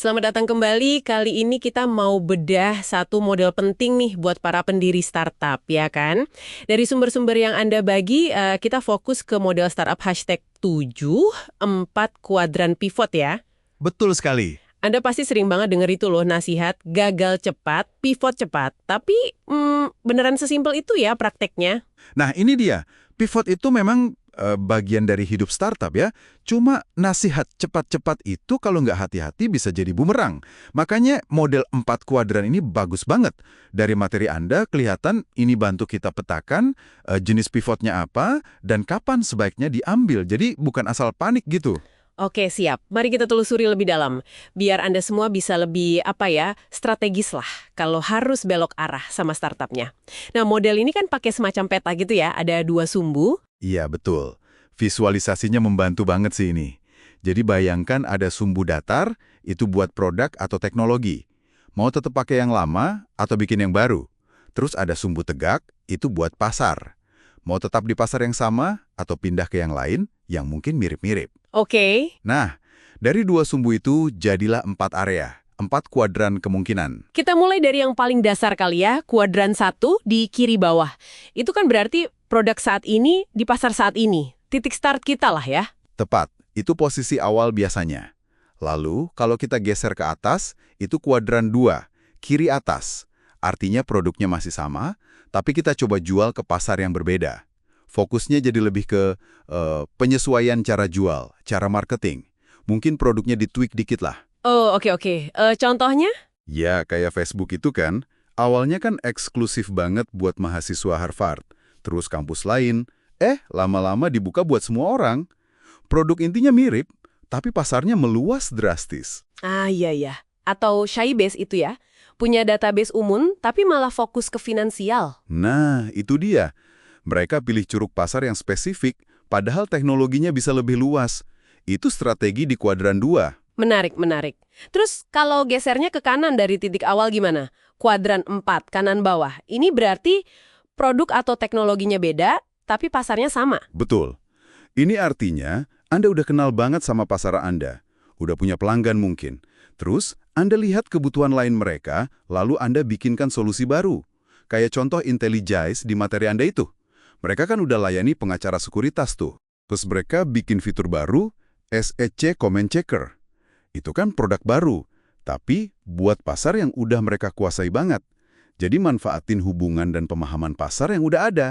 Selamat datang kembali. Kali ini kita mau bedah satu model penting nih buat para pendiri startup, ya kan? Dari sumber-sumber yang Anda bagi, kita fokus ke model startup #7, 4 kuadran pivot ya. Betul sekali. Anda pasti sering banget denger itu loh nasihat, gagal cepat, pivot cepat. Tapi beneran sesimpel itu ya prakteknya? Nah, ini dia. Pivot itu memang bagian dari hidup startup ya. Cuma nasihat cepat-cepat itu kalau nggak hati-hati bisa jadi bumerang. Makanya model 4 kuadran ini bagus banget. Dari materi Anda kelihatan ini bantu kita petakan jenis pivotnya apa dan kapan sebaiknya diambil. Jadi bukan asal panik gitu. Oke, siap. Mari kita telusuri lebih dalam. Biar Anda semua bisa lebih, strategis lah kalau harus belok arah sama startupnya. Nah, model ini kan pakai semacam peta gitu ya. Ada 2 sumbu. Iya, betul. Visualisasinya membantu banget sih ini. Jadi bayangkan ada sumbu datar, itu buat produk atau teknologi. Mau tetap pakai yang lama atau bikin yang baru. Terus ada sumbu tegak, itu buat pasar. Mau tetap di pasar yang sama atau pindah ke yang lain yang mungkin mirip-mirip. Oke. Nah, dari 2 sumbu itu jadilah 4 area, 4 kuadran kemungkinan. Kita mulai dari yang paling dasar kali ya, kuadran 1 di kiri bawah. Itu kan berarti produk saat ini di pasar saat ini. Titik start kita lah ya. Tepat, itu posisi awal biasanya. Lalu, kalau kita geser ke atas, itu kuadran 2, kiri atas. Artinya produknya masih sama, tapi kita coba jual ke pasar yang berbeda. Fokusnya jadi lebih ke penyesuaian cara jual, cara marketing. Mungkin produknya ditweak dikit lah. Oh, oke. Contohnya? Ya, kayak Facebook itu kan, awalnya kan eksklusif banget buat mahasiswa Harvard. Terus kampus lain, lama-lama dibuka buat semua orang. Produk intinya mirip, tapi pasarnya meluas drastis. Ah, iya. Atau Sybase itu ya. Punya database umum, tapi malah fokus ke finansial. Nah, itu dia. Mereka pilih curug pasar yang spesifik, padahal teknologinya bisa lebih luas. Itu strategi di kuadran 2. Menarik. Terus kalau gesernya ke kanan dari titik awal gimana? Kuadran 4, kanan bawah. Ini berarti produk atau teknologinya beda, tapi pasarnya sama. Betul. Ini artinya Anda udah kenal banget sama pasar Anda. Udah punya pelanggan mungkin. Terus, Anda lihat kebutuhan lain mereka, lalu Anda bikinkan solusi baru. Kayak contoh IntelliJays di materi Anda itu. Mereka kan udah layani pengacara sekuritas tuh. Terus mereka bikin fitur baru, SEC Comment Checker. Itu kan produk baru, tapi buat pasar yang udah mereka kuasai banget. Jadi manfaatin hubungan dan pemahaman pasar yang udah ada.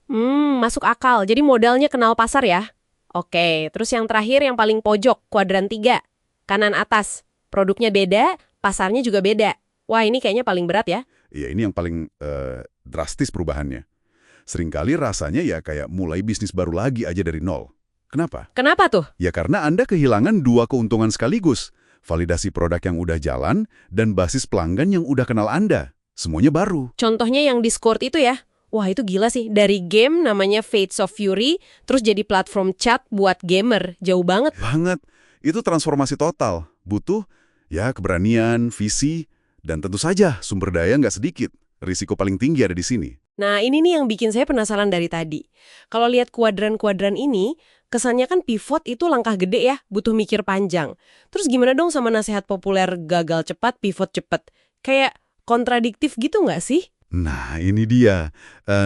Masuk akal. Jadi modalnya kenal pasar ya? Oke, terus yang terakhir yang paling pojok, kuadran 3. Kanan atas. Produknya beda, pasarnya juga beda. Wah, ini kayaknya paling berat ya? Ya, ini yang paling drastis perubahannya. Seringkali rasanya ya kayak mulai bisnis baru lagi aja dari nol. Kenapa? Kenapa tuh? Ya karena Anda kehilangan 2 keuntungan sekaligus. Validasi produk yang udah jalan dan basis pelanggan yang udah kenal Anda. Semuanya baru. Contohnya yang Discord itu ya? Wah, itu gila sih. Dari game namanya Fates of Fury, terus jadi platform chat buat gamer. Jauh banget. Banget. Itu transformasi total. Butuh ya keberanian, visi, dan tentu saja sumber daya nggak sedikit. Risiko paling tinggi ada di sini. Nah, ini nih yang bikin saya penasaran dari tadi. Kalau lihat kuadran-kuadran ini, kesannya kan pivot itu langkah gede ya, butuh mikir panjang. Terus gimana dong sama nasihat populer gagal cepat, pivot cepat? Kayak kontradiktif gitu nggak sih? Nah, ini dia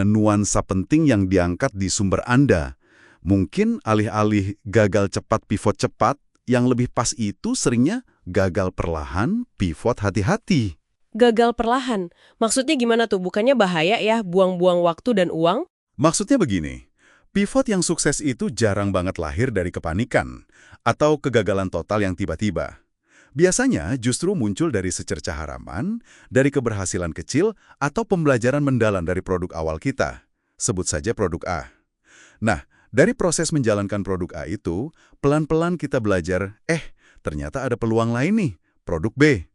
nuansa penting yang diangkat di sumber Anda. Mungkin alih-alih gagal cepat, pivot cepat, yang lebih pas itu seringnya gagal perlahan, pivot hati-hati. Gagal perlahan. Maksudnya gimana tuh? Bukannya bahaya ya, buang-buang waktu dan uang? Maksudnya begini, pivot yang sukses itu jarang banget lahir dari kepanikan atau kegagalan total yang tiba-tiba. Biasanya justru muncul dari secercah harapan, dari keberhasilan kecil, atau pembelajaran mendalam dari produk awal kita. Sebut saja produk A. Nah, dari proses menjalankan produk A itu, pelan-pelan kita belajar, ternyata ada peluang lain nih, produk B.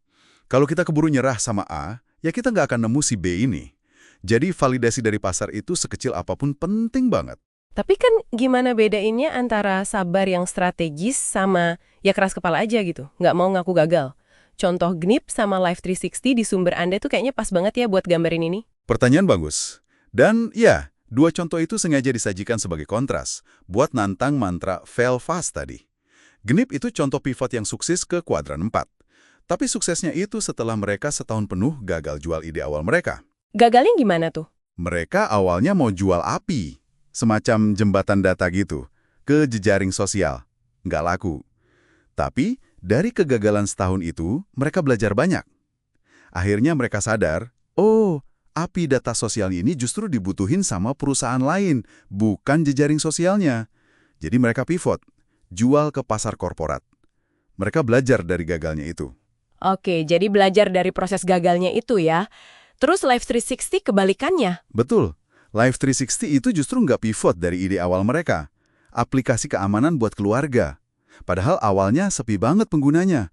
Kalau kita keburu nyerah sama A, ya kita nggak akan nemu si B ini. Jadi validasi dari pasar itu sekecil apapun penting banget. Tapi kan gimana bedainnya antara sabar yang strategis sama ya keras kepala aja gitu, nggak mau ngaku gagal. Contoh Gnip sama Life360 di sumber Anda tuh kayaknya pas banget ya buat gambarin ini. Pertanyaan bagus. Dan ya, 2 contoh itu sengaja disajikan sebagai kontras, buat nantang mantra fail fast tadi. Gnip itu contoh pivot yang sukses ke kuadran 4. Tapi suksesnya itu setelah mereka setahun penuh gagal jual ide awal mereka. Gagalnya gimana tuh? Mereka awalnya mau jual API, semacam jembatan data gitu, ke jejaring sosial. Nggak laku. Tapi, dari kegagalan setahun itu, mereka belajar banyak. Akhirnya mereka sadar, oh, API data sosial ini justru dibutuhin sama perusahaan lain, bukan jejaring sosialnya. Jadi mereka pivot, jual ke pasar korporat. Mereka belajar dari gagalnya itu. Oke, jadi belajar dari proses gagalnya itu ya. Terus Life 360 kebalikannya. Betul, Life 360 itu justru nggak pivot dari ide awal mereka. Aplikasi keamanan buat keluarga. Padahal awalnya sepi banget penggunanya.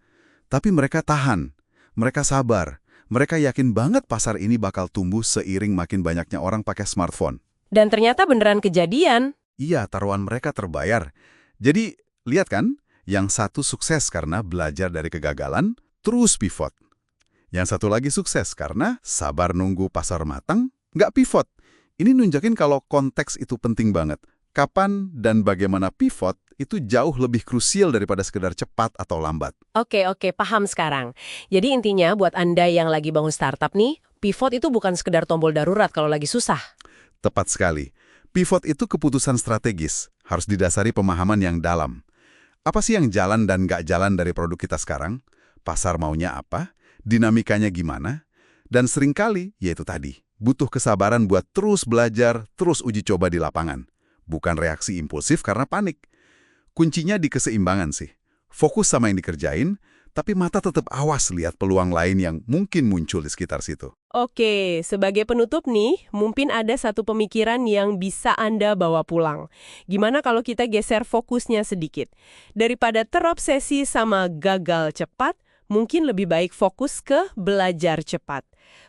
Tapi mereka tahan, mereka sabar, mereka yakin banget pasar ini bakal tumbuh seiring makin banyaknya orang pakai smartphone. Dan ternyata beneran kejadian. Iya, taruhan mereka terbayar. Jadi, lihat kan, yang satu sukses karena belajar dari kegagalan, terus pivot. Yang satu lagi sukses karena sabar nunggu pasar matang, nggak pivot. Ini nunjukin kalau konteks itu penting banget. Kapan dan bagaimana pivot itu jauh lebih krusial daripada sekedar cepat atau lambat. Oke, paham sekarang. Jadi intinya buat Anda yang lagi bangun startup nih, pivot itu bukan sekedar tombol darurat kalau lagi susah. Tepat sekali. Pivot itu keputusan strategis, harus didasari pemahaman yang dalam. Apa sih yang jalan dan nggak jalan dari produk kita sekarang? Pasar maunya apa? Dinamikanya gimana? Dan seringkali, yaitu tadi, butuh kesabaran buat terus belajar, terus uji coba di lapangan. Bukan reaksi impulsif karena panik. Kuncinya di keseimbangan sih. Fokus sama yang dikerjain, tapi mata tetap awas lihat peluang lain yang mungkin muncul di sekitar situ. Oke, sebagai penutup nih, mungkin ada satu pemikiran yang bisa Anda bawa pulang. Gimana kalau kita geser fokusnya sedikit? Daripada terobsesi sama gagal cepat, mungkin lebih baik fokus ke belajar cepat.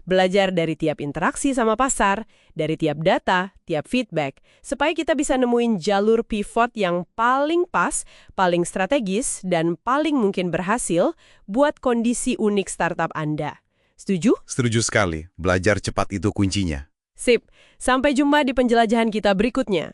Belajar dari tiap interaksi sama pasar, dari tiap data, tiap feedback, supaya kita bisa nemuin jalur pivot yang paling pas, paling strategis, dan paling mungkin berhasil buat kondisi unik startup Anda. Setuju? Setuju sekali. Belajar cepat itu kuncinya. Sip. Sampai jumpa di penjelajahan kita berikutnya.